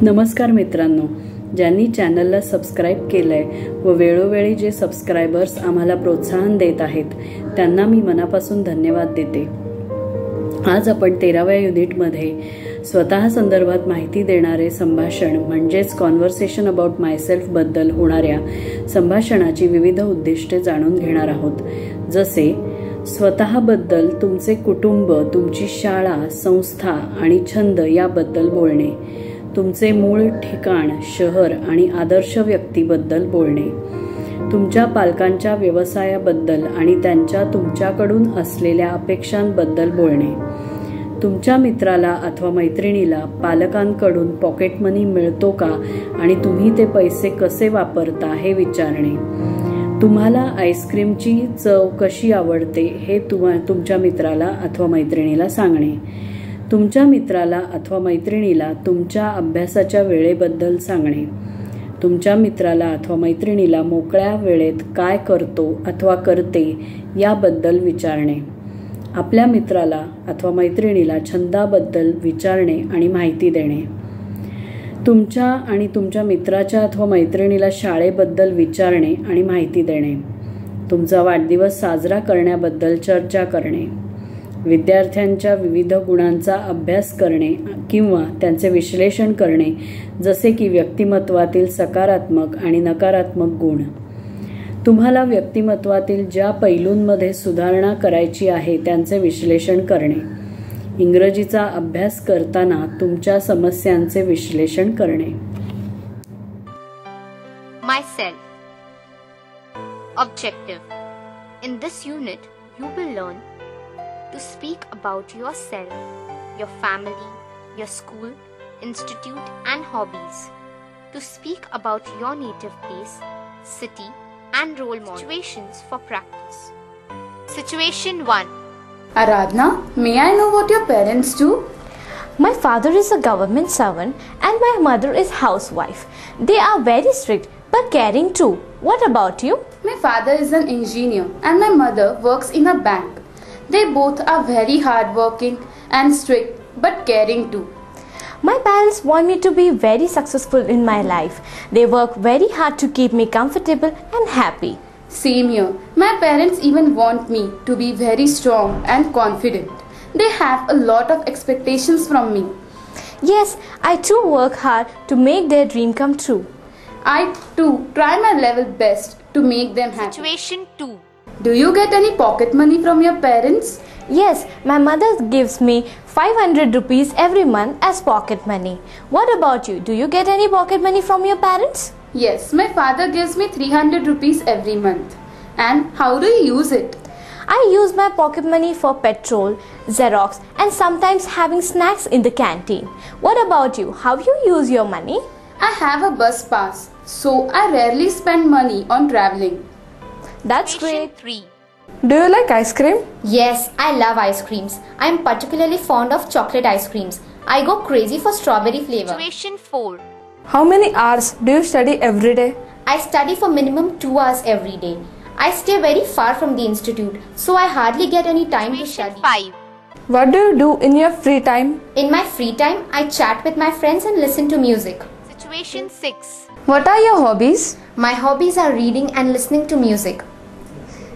नमस्कार मित्रांनो, ज्यांनी चॅनलला सबस्क्राईब केलंय व वेळोवेळी जे सबस्क्रायबर्स आम्हाला प्रोत्साहन देत आहेत त्यांना मी मनापासून धन्यवाद देते। आज आपण 13व्या युनिटमध्ये स्वतः संदर्भात माहिती देणारे संभाषण म्हणजेच कॉन्व्हर्सेशन अबाउट मायसेल्फ बद्दल होणाऱ्या संभाषणाची विविध उद्दिष्टे जाणून घेणार आहोत। जसे स्वतःबद्दल, तुमचे कुटुंब, तुमची शाळा, संस्था आणि छंद याबद्दल बोलणे, तुमचे मूळ ठिकाण, शहर आणि आदर्श व्यक्तीबद्दल बोलणे, तुमच्या पालकांच्या व्यवसायाबद्दल आणि त्यांच्या तुमच्याकडून असलेल्या अपेक्षांबद्दल बोलणे, तुमच्या मित्राला अथवा मैत्रिणीला पालकांकडून पॉकेट मनी मिळतो का आणि तुम्ही ते पैसे कसे वापरता हे विचारणे, तुम्हाला आईस्क्रीमची चव कशी आवडते हे तुमच्या मित्राला अथवा मैत्रिणीला सांगणे, तुमच्या मित्राला अथवा मैत्रिणीला तुमच्या अभ्यासाच्या वेळेबद्दल सांगणे, तुमच्या मित्राला अथवा मैत्रिणीला मोकळ्या वेळेत काय करतो अथवा करते याबद्दल विचारणे, आपल्या मित्राला अथवा मैत्रिणीला छंदाबद्दल विचारणे आणि माहिती देणे, तुमच्या आणि तुमच्या मित्राच्या अथवा मैत्रिणीला शाळेबद्दल विचारणे आणि माहिती देणे, तुमचा वाढदिवस साजरा करण्याबद्दल चर्चा करणे, विद्यार्थ्यांच्या विविध गुणांचा अभ्यास करणे किंवा त्यांचे विश्लेषण करणे, जसे की व्यक्तिमत्वातील सकारात्मक आणि नकारात्मक गुण, तुम्हाला व्यक्तिमत्वातील ज्या पैलूंमध्ये सुधारणा करायची आहे त्यांचे विश्लेषण करणे, इंग्रजीचा अभ्यास करताना तुमच्या समस्यांचे विश्लेषण करणे। Myself. Objective. In this unit, you will learn to speak about yourself, your family, your school, institute and hobbies, to speak about your native place, city and role model. Situations for practice. Situation 1. Aradhna, may I know what your parents do? My father is a government servant and my mother is housewife. They are very strict but caring too. What about you? My father is an engineer and my mother works in a bank. They both are very hardworking and strict but caring too. My parents want me to be very successful in my life. They work very hard to keep me comfortable and happy. Same here. My parents even want me to be very strong and confident. They have a lot of expectations from me. Yes, I too work hard to make their dream come true. I too try my level best to make them happy. Situation 2. Do you get any pocket money from your parents? Yes, my mother gives me 500 rupees every month as pocket money. What about you? Do you get any pocket money from your parents? Yes, my father gives me 300 rupees every month. And how do you use it? I use my pocket money for petrol, Xerox and sometimes having snacks in the canteen. What about you? How you use your money? I have a bus pass, so I rarely spend money on traveling. That's Situation great. 3. Do you like ice cream? Yes, I love ice creams. I am particularly fond of chocolate ice creams. I go crazy for strawberry flavor. Situation 4. How many hours do you study every day? I study for minimum 2 hours every day. I stay very far from the institute, so I hardly get any time to Situation study. 5. What do you do in your free time? In my free time, I chat with my friends and listen to music. Situation 6. What are your hobbies? My hobbies are reading and listening to music.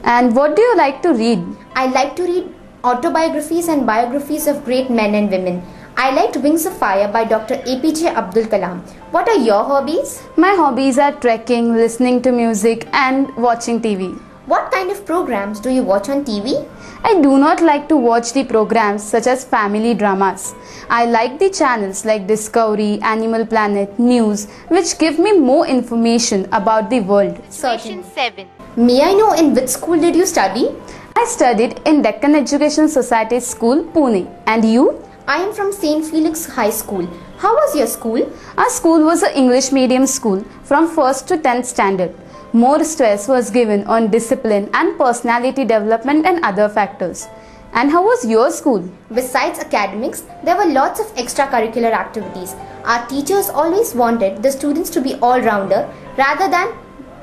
And what do you like to read? I like to read autobiographies and biographies of great men and women. I liked Wings of Fire by Dr. APJ Abdul Kalam. What are your hobbies? My hobbies are trekking, listening to music and watching TV. What kind of programs do you watch on TV? I do not like to watch the programs such as family dramas. I like the channels like Discovery, Animal Planet, News, which give me more information about the world. Situation 7. May I know in which school did you study? I studied in Deccan Education Society School, Pune. And you? I am from St. Felix High School. How was your school? Our school was an English medium school from 1st to 10th standard. More stress was given on discipline and personality development and other factors. And how was your school? Besides academics, there were lots of extracurricular activities. Our teachers always wanted the students to be all-rounder rather than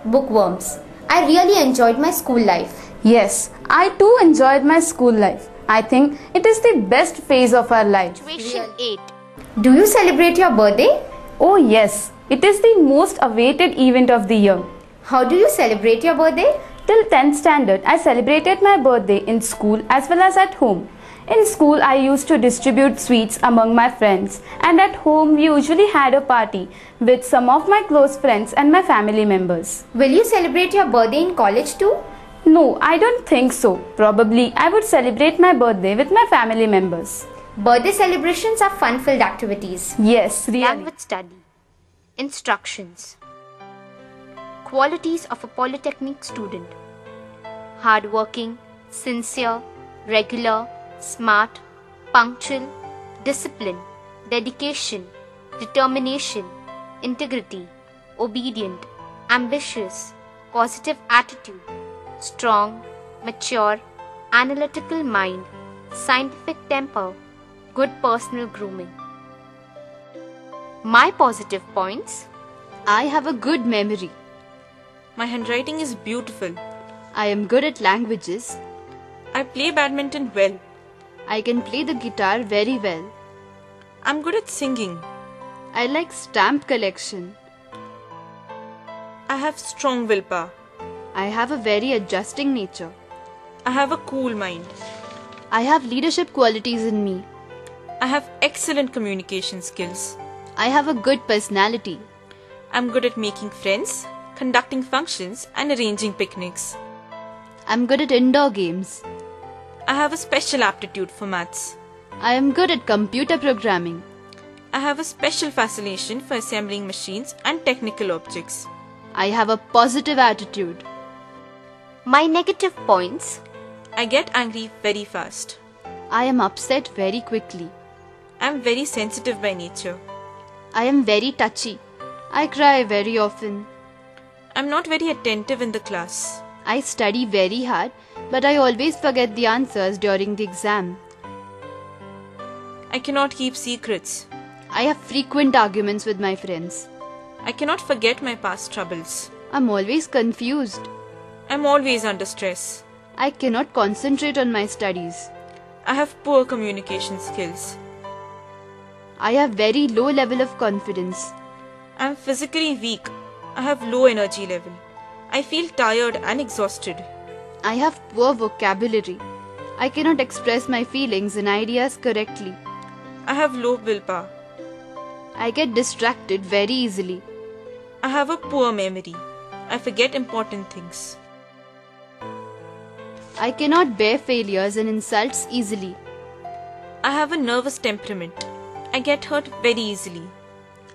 bookworms. I really enjoyed my school life. Yes, I too enjoyed my school life. I think it is the best phase of our life. Situation 8. Do you celebrate your birthday? Oh yes, it is the most awaited event of the year. How do you celebrate your birthday? Till 10th standard, I celebrated my birthday in school as well as at home. In school, I used to distribute sweets among my friends, and at home, we usually had a party with some of my close friends and my family members. Will you celebrate your birthday in college too? No, I don't think so. Probably I would celebrate my birthday with my family members. Birthday celebrations are fun-filled activities. Yes, really. Language study. Instructions. Qualities of a polytechnic student: hardworking, sincere, regular, smart, punctual, discipline, dedication, determination, integrity, obedient, ambitious, positive attitude, strong, mature, analytical mind, scientific temper, good personal grooming. My positive points: I have a good memory. My handwriting is beautiful. I am good at languages. I play badminton well. I can play the guitar very well. I'm good at singing. I like stamp collection. I have strong willpower. I have a very adjusting nature. I have a cool mind. I have leadership qualities in me. I have excellent communication skills. I have a good personality. I'm good at making friends, conducting functions, and arranging picnics. I'm good at indoor games. I have a special aptitude for maths. I am good at computer programming. I have a special fascination for assembling machines and technical objects. I have a positive attitude. My negative points: I get angry very fast. I am upset very quickly. I'm very sensitive by nature. I am very touchy. I cry very often. I'm not very attentive in the class. I study very hard, but I always forget the answers during the exam. I cannot keep secrets. I have frequent arguments with my friends. I cannot forget my past troubles. I'm always confused. I'm always under stress. I cannot concentrate on my studies. I have poor communication skills. I have very low level of confidence. I'm physically weak. I have low energy level. I feel tired and exhausted. I have poor vocabulary. I cannot express my feelings and ideas correctly. I have low willpower. I get distracted very easily. I have a poor memory. I forget important things. I cannot bear failures and insults easily. I have a nervous temperament. I get hurt very easily.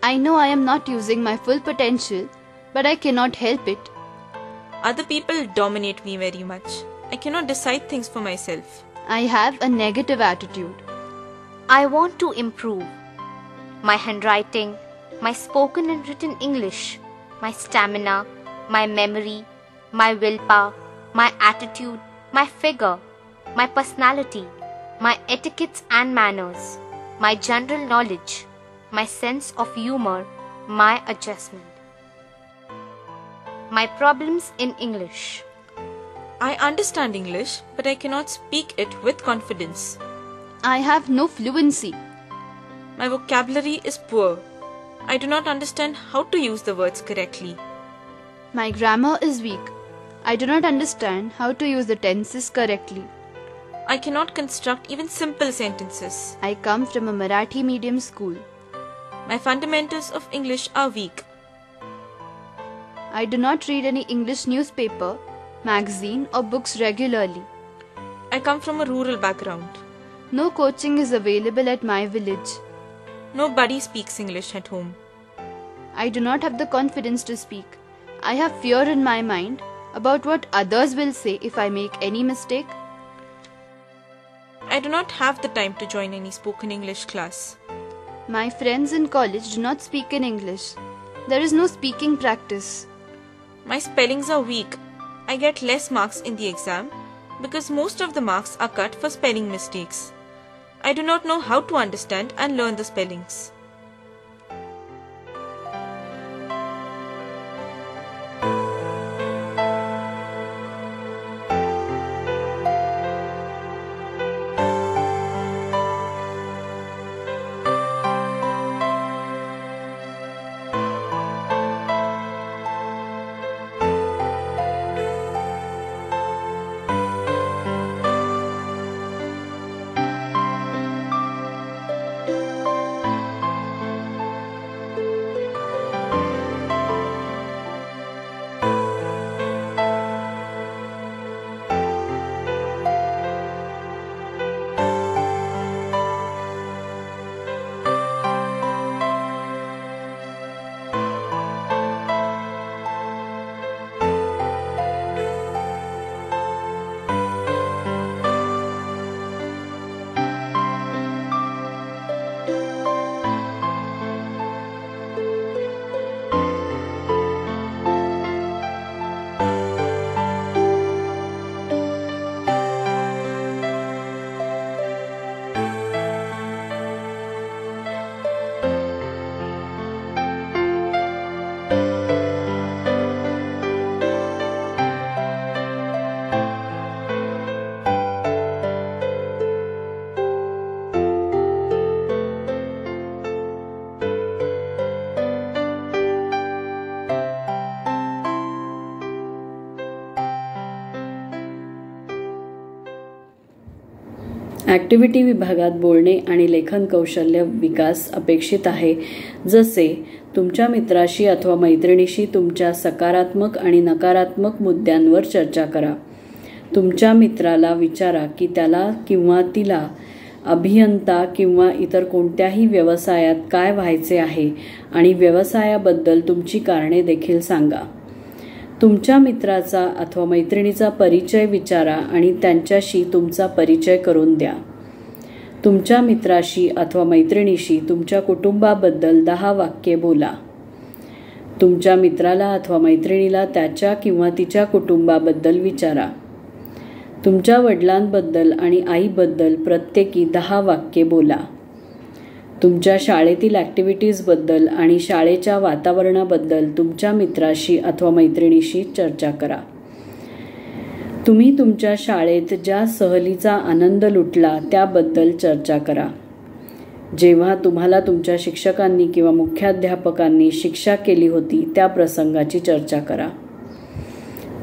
I know I am not using my full potential, but I cannot help it. Other people dominate me very much. I cannot decide things for myself. I have a negative attitude. I want to improve my handwriting, my spoken and written English, my stamina, my memory, my willpower, my attitude, my figure, my personality, my etiquettes and manners, my general knowledge, my sense of humor, my adjustment. My problems in English. I understand English, but I cannot speak it with confidence. I have no fluency. My vocabulary is poor. I do not understand how to use the words correctly. My grammar is weak. I do not understand how to use the tenses correctly. I cannot construct even simple sentences. I come from a Marathi medium school. My fundamentals of English are weak. I do not read any English newspaper, magazine or books regularly. I come from a rural background. No coaching is available at my village. Nobody speaks English at home. I do not have the confidence to speak. I have fear in my mind about what others will say if I make any mistake. I do not have the time to join any spoken English class. My friends in college do not speak in English. There is no speaking practice. My spellings are weak. I get less marks in the exam because most of the marks are cut for spelling mistakes. I do not know how to understand and learn the spellings. Activity विभागात बोलणे आणि लेखन कौशल्य विकास अपेक्षित आहे, जसे तुमच्या मित्राशी अथवा मैत्रिणीशी तुमच्या सकारात्मक आणि नकारात्मक मुद्द्यांवर चर्चा करा. तुमच्या मित्राला विचारा की त्याला किंवा तिला अभियंता किंवा इतर कोणत्याही व्यवसायात काय व्हायचे आहे आणि व्यवसायाबद्दल तुमची कारणे देखील सांगा. तुमच्या मित्राचा अथवा मैत्रिणीचा परिचय विचारा आणि त्यांच्याशी तुमचा परिचय करून द्या. तुमच्या मित्राशी अथवा मैत्रिणीशी तुमच्या कुटुंबाबद्दल 10 वाक्ये बोला. तुमच्या मित्राला अथवा मैत्रिणीला त्याच्या किंवा तिच्या कुटुंबाबद्दल विचारा. तुमच्या वडिलांबद्दल आणि आईबद्दल प्रत्येकी 10 वाक्ये बोला. तुमच्या शाळेतील ॲक्टिव्हिटीजबद्दल आणि शाळेच्या वातावरणाबद्दल तुमच्या मित्राशी अथवा मैत्रिणीशी चर्चा करा. तुम्ही तुमच्या शाळेत ज्या सहलीचा आनंद लुटला त्याबद्दल चर्चा करा. जेव्हा तुम्हाला तुमच्या शिक्षकांनी किंवा मुख्याध्यापकांनी शिक्षा केली होती त्या प्रसंगाची चर्चा करा.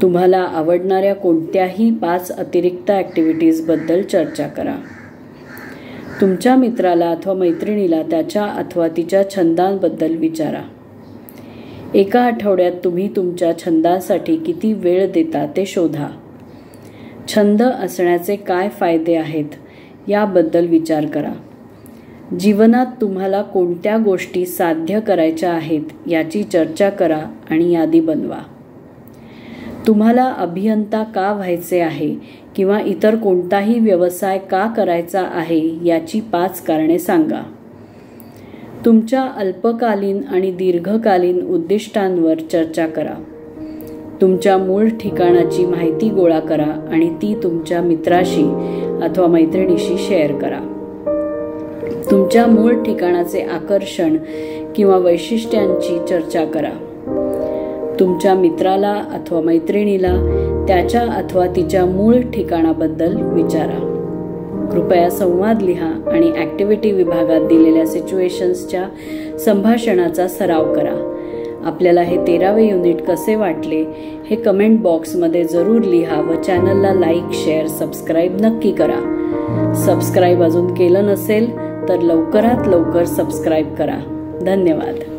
तुम्हाला आवडणाऱ्या कोणत्याही 5 अतिरिक्त ॲक्टिव्हिटीजबद्दल चर्चा करा. तुमच्या मित्राला अथवा मैत्रिणीला त्याच्या अथवा तिच्या छंदांबद्दल विचारा. एका आठवड्यात तुम्ही तुमच्या छंदांसाठी किती वेळ देता ते शोधा. छंद असण्याचे काय फायदे आहेत याबद्दल विचार करा. जीवनात तुम्हाला कोणत्या गोष्टी साध्य करायच्या आहेत याची चर्चा करा आणि यादी बनवा. तुम्हाला अभियंता का व्हायचे आहे किंवा इतर कोणताही व्यवसाय का करायचा आहे याची 5 कारणे सांगा. तुमच्या अल्पकालीन आणि दीर्घकालीन उद्दिष्टांवर चर्चा करा. तुमच्या मूळ ठिकाणाची माहिती गोळा करा आणि ती तुमच्या मित्राशी अथवा मैत्रिणीशी शेअर करा. तुमच्या मूळ ठिकाणाचे आकर्षण किंवा वैशिष्ट्यांची चर्चा करा. तुमच्या मित्राला अथवा मैत्रिणीला त्याच्या अथवा तिच्या मूळ ठिकाणाबद्दल विचारा. कृपया संवाद लिहा आणि ॲक्टिव्हिटी विभागात दिलेल्या सिच्युएशन्सच्या संभाषणाचा सराव करा. आपल्याला हे 13वे युनिट कसे वाटले हे कमेंट बॉक्समध्ये जरूर लिहा व चॅनलला लाईक, शेअर, सबस्क्राईब नक्की करा. सबस्क्राईब अजून केलं नसेल तर लवकरात लवकर सबस्क्राईब करा. धन्यवाद.